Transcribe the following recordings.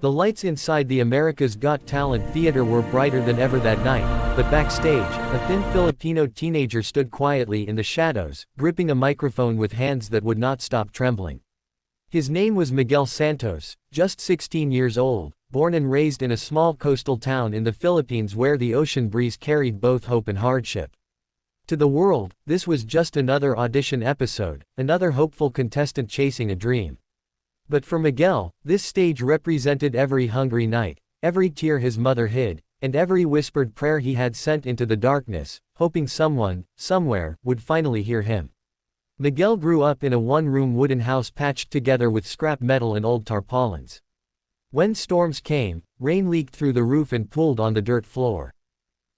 The lights inside the America's Got Talent theater were brighter than ever that night, but backstage, a thin Filipino teenager stood quietly in the shadows, gripping a microphone with hands that would not stop trembling. His name was Miguel Santos, just 16 years old, born and raised in a small coastal town in the Philippines where the ocean breeze carried both hope and hardship. To the world, this was just another audition episode, another hopeful contestant chasing a dream. But for Miguel, this stage represented every hungry night, every tear his mother hid, and every whispered prayer he had sent into the darkness, hoping someone, somewhere, would finally hear him. Miguel grew up in a one-room wooden house patched together with scrap metal and old tarpaulins. When storms came, rain leaked through the roof and pooled on the dirt floor.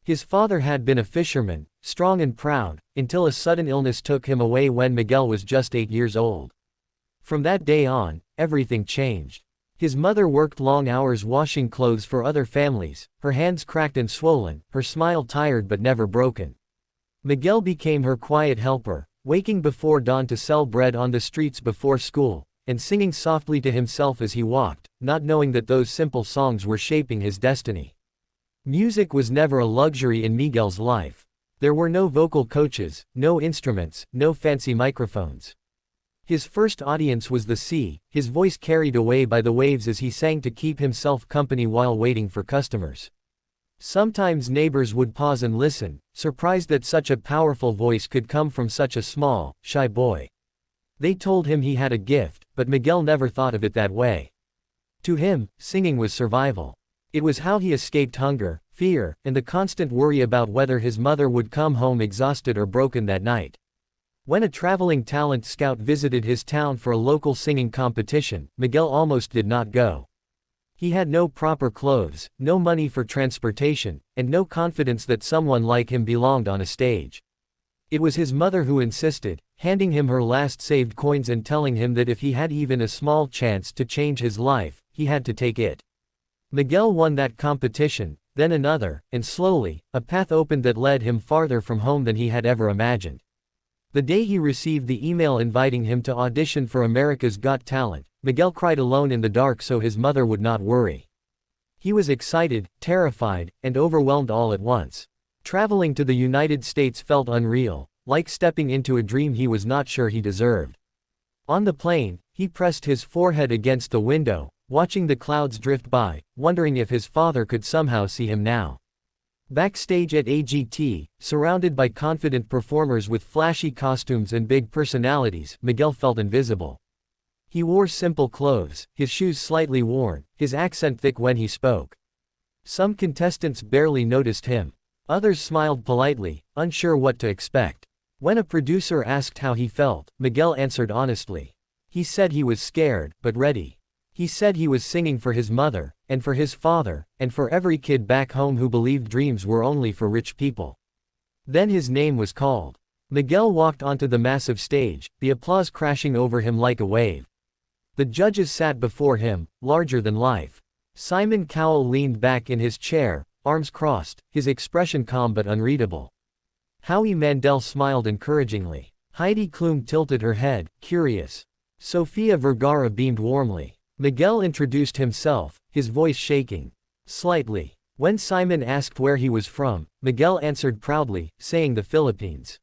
His father had been a fisherman, strong and proud, until a sudden illness took him away when Miguel was just 8 years old. From that day on, everything changed. His mother worked long hours washing clothes for other families, her hands cracked and swollen, her smile tired but never broken. Miguel became her quiet helper, waking before dawn to sell bread on the streets before school, and singing softly to himself as he walked, not knowing that those simple songs were shaping his destiny. Music was never a luxury in Miguel's life. There were no vocal coaches, no instruments, no fancy microphones. His first audience was the sea, his voice carried away by the waves as he sang to keep himself company while waiting for customers. Sometimes neighbors would pause and listen, surprised that such a powerful voice could come from such a small, shy boy. They told him he had a gift, but Miguel never thought of it that way. To him, singing was survival. It was how he escaped hunger, fear, and the constant worry about whether his mother would come home exhausted or broken that night. When a traveling talent scout visited his town for a local singing competition, Miguel almost did not go. He had no proper clothes, no money for transportation, and no confidence that someone like him belonged on a stage. It was his mother who insisted, handing him her last saved coins and telling him that if he had even a small chance to change his life, he had to take it. Miguel won that competition, then another, and slowly, a path opened that led him farther from home than he had ever imagined. The day he received the email inviting him to audition for America's Got Talent, Miguel cried alone in the dark so his mother would not worry. He was excited, terrified, and overwhelmed all at once. Traveling to the United States felt unreal, like stepping into a dream he was not sure he deserved. On the plane, he pressed his forehead against the window, watching the clouds drift by, wondering if his father could somehow see him now. Backstage at AGT, surrounded by confident performers with flashy costumes and big personalities, Miguel felt invisible. He wore simple clothes, his shoes slightly worn, his accent thick when he spoke. Some contestants barely noticed him. Others smiled politely, unsure what to expect. When a producer asked how he felt, Miguel answered honestly. He said he was scared, but ready. He said he was singing for his mother, and for his father, and for every kid back home who believed dreams were only for rich people. Then his name was called. Miguel walked onto the massive stage, the applause crashing over him like a wave. The judges sat before him, larger than life. Simon Cowell leaned back in his chair, arms crossed, his expression calm but unreadable. Howie Mandel smiled encouragingly. Heidi Klum tilted her head, curious. Sofia Vergara beamed warmly. Miguel introduced himself, his voice shaking slightly. When Simon asked where he was from, Miguel answered proudly, saying the Philippines.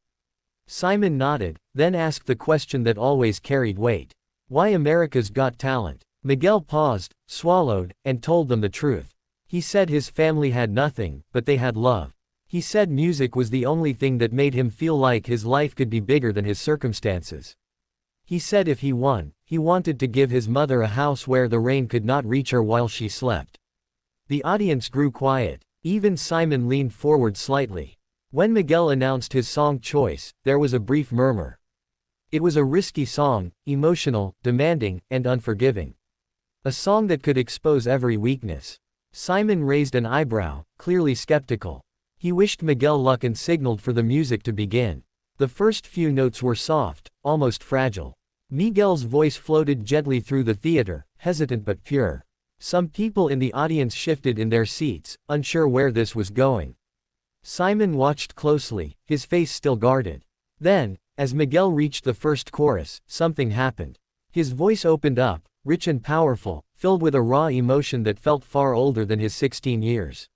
Simon nodded, then asked the question that always carried weight. Why America's Got Talent? Miguel paused, swallowed, and told them the truth. He said his family had nothing, but they had love. He said music was the only thing that made him feel like his life could be bigger than his circumstances. He said if he won, he wanted to give his mother a house where the rain could not reach her while she slept. The audience grew quiet. Even Simon leaned forward slightly. When Miguel announced his song choice, there was a brief murmur. It was a risky song, emotional, demanding, and unforgiving. A song that could expose every weakness. Simon raised an eyebrow, clearly skeptical. He wished Miguel luck and signaled for the music to begin. The first few notes were soft, almost fragile. Miguel's voice floated gently through the theater, hesitant but pure. Some people in the audience shifted in their seats, unsure where this was going. Simon watched closely, his face still guarded. Then, as Miguel reached the first chorus, something happened. His voice opened up, rich and powerful, filled with a raw emotion that felt far older than his 16 years.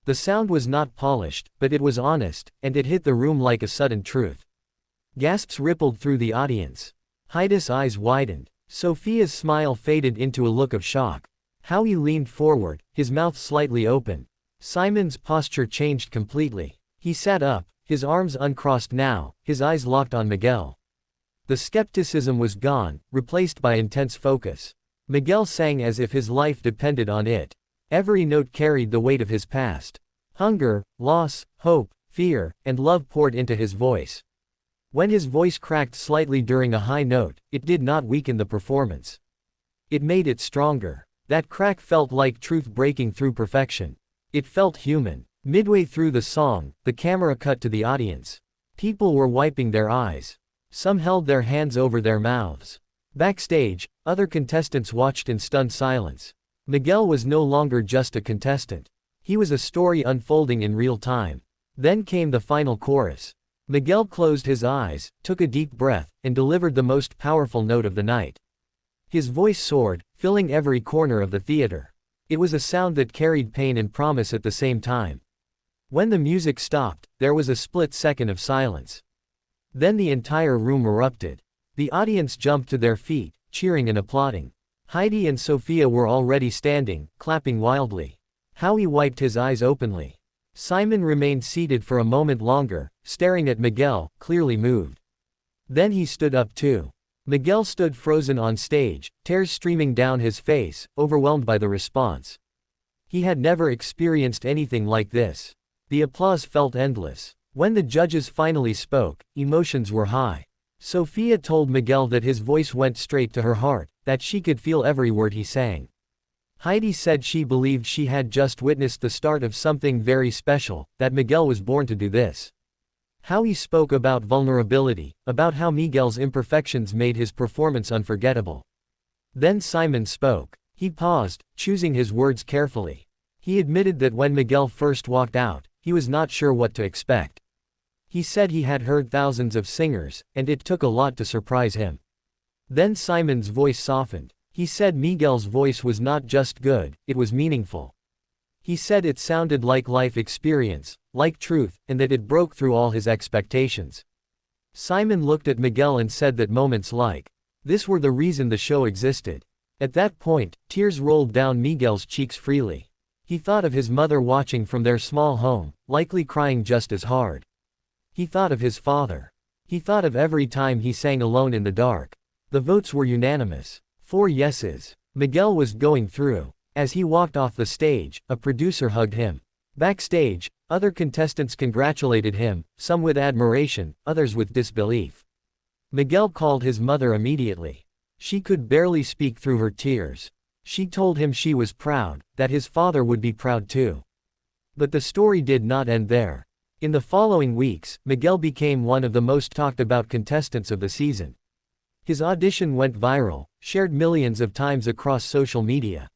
The sound was not polished, but it was honest, and it hit the room like a sudden truth. Gasps rippled through the audience. Heidi's eyes widened. Sophia's smile faded into a look of shock. Howie leaned forward, his mouth slightly open. Simon's posture changed completely. He sat up, his arms uncrossed now, his eyes locked on Miguel. The skepticism was gone, replaced by intense focus. Miguel sang as if his life depended on it. Every note carried the weight of his past. Hunger, loss, hope, fear, and love poured into his voice. When his voice cracked slightly during a high note, it did not weaken the performance. It made it stronger. That crack felt like truth breaking through perfection. It felt human. Midway through the song, the camera cut to the audience. People were wiping their eyes. Some held their hands over their mouths. Backstage, other contestants watched in stunned silence. Miguel was no longer just a contestant. He was a story unfolding in real time. Then came the final chorus. Miguel closed his eyes, took a deep breath, and delivered the most powerful note of the night. His voice soared, filling every corner of the theater. It was a sound that carried pain and promise at the same time. When the music stopped, there was a split second of silence. Then the entire room erupted. The audience jumped to their feet, cheering and applauding. Heidi and Sophia were already standing, clapping wildly. Howie wiped his eyes openly. Simon remained seated for a moment longer, staring at Miguel, clearly moved. Then he stood up too. Miguel stood frozen on stage, tears streaming down his face, overwhelmed by the response. He had never experienced anything like this. The applause felt endless. When the judges finally spoke, emotions were high. Sophia told Miguel that his voice went straight to her heart, that she could feel every word he sang. Heidi said she believed she had just witnessed the start of something very special, that Miguel was born to do this. Howie spoke about vulnerability, about how Miguel's imperfections made his performance unforgettable. Then Simon spoke. He paused, choosing his words carefully. He admitted that when Miguel first walked out, he was not sure what to expect. He said he had heard thousands of singers, and it took a lot to surprise him. Then Simon's voice softened. He said Miguel's voice was not just good, it was meaningful. He said it sounded like life experience, like truth, and that it broke through all his expectations. Simon looked at Miguel and said that moments like this were the reason the show existed. At that point, tears rolled down Miguel's cheeks freely. He thought of his mother watching from their small home, likely crying just as hard. He thought of his father. He thought of every time he sang alone in the dark. The votes were unanimous. 4 yeses. Miguel was going through. As he walked off the stage, a producer hugged him. Backstage, other contestants congratulated him, some with admiration, others with disbelief. Miguel called his mother immediately. She could barely speak through her tears. She told him she was proud, that his father would be proud too. But the story did not end there. In the following weeks, Miguel became one of the most talked about contestants of the season. His audition went viral, shared millions of times across social media.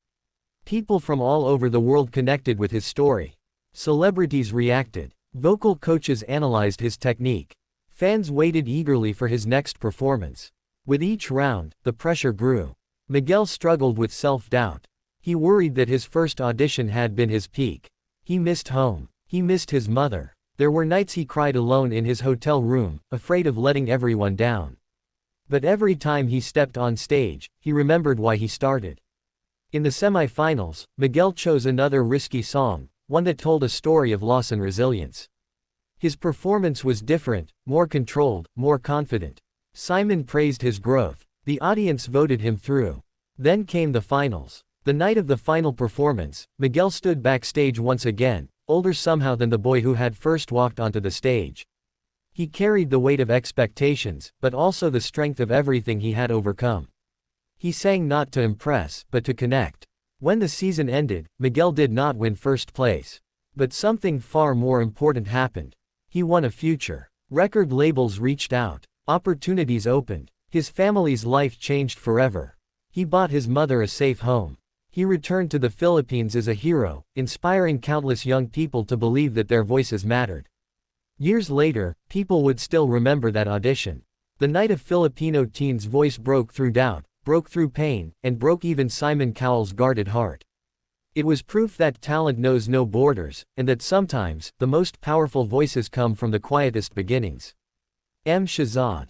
People from all over the world connected with his story. Celebrities reacted. Vocal coaches analyzed his technique. Fans waited eagerly for his next performance. With each round, the pressure grew. Miguel struggled with self-doubt. He worried that his first audition had been his peak. He missed home. He missed his mother. There were nights he cried alone in his hotel room, afraid of letting everyone down. But every time he stepped on stage, he remembered why he started. In the semi-finals, Miguel chose another risky song, one that told a story of loss and resilience. His performance was different, more controlled, more confident. Simon praised his growth. The audience voted him through. Then came the finals. The night of the final performance, Miguel stood backstage once again, older somehow than the boy who had first walked onto the stage. He carried the weight of expectations, but also the strength of everything he had overcome. He sang not to impress, but to connect. When the season ended, Miguel did not win first place. But something far more important happened. He won a future. Record labels reached out. Opportunities opened. His family's life changed forever. He bought his mother a safe home. He returned to the Philippines as a hero, inspiring countless young people to believe that their voices mattered. Years later, people would still remember that audition. The night a Filipino teen's voice broke through doubt, broke through pain, and broke even Simon Cowell's guarded heart. It was proof that talent knows no borders, and that sometimes, the most powerful voices come from the quietest beginnings. M. Shahzad.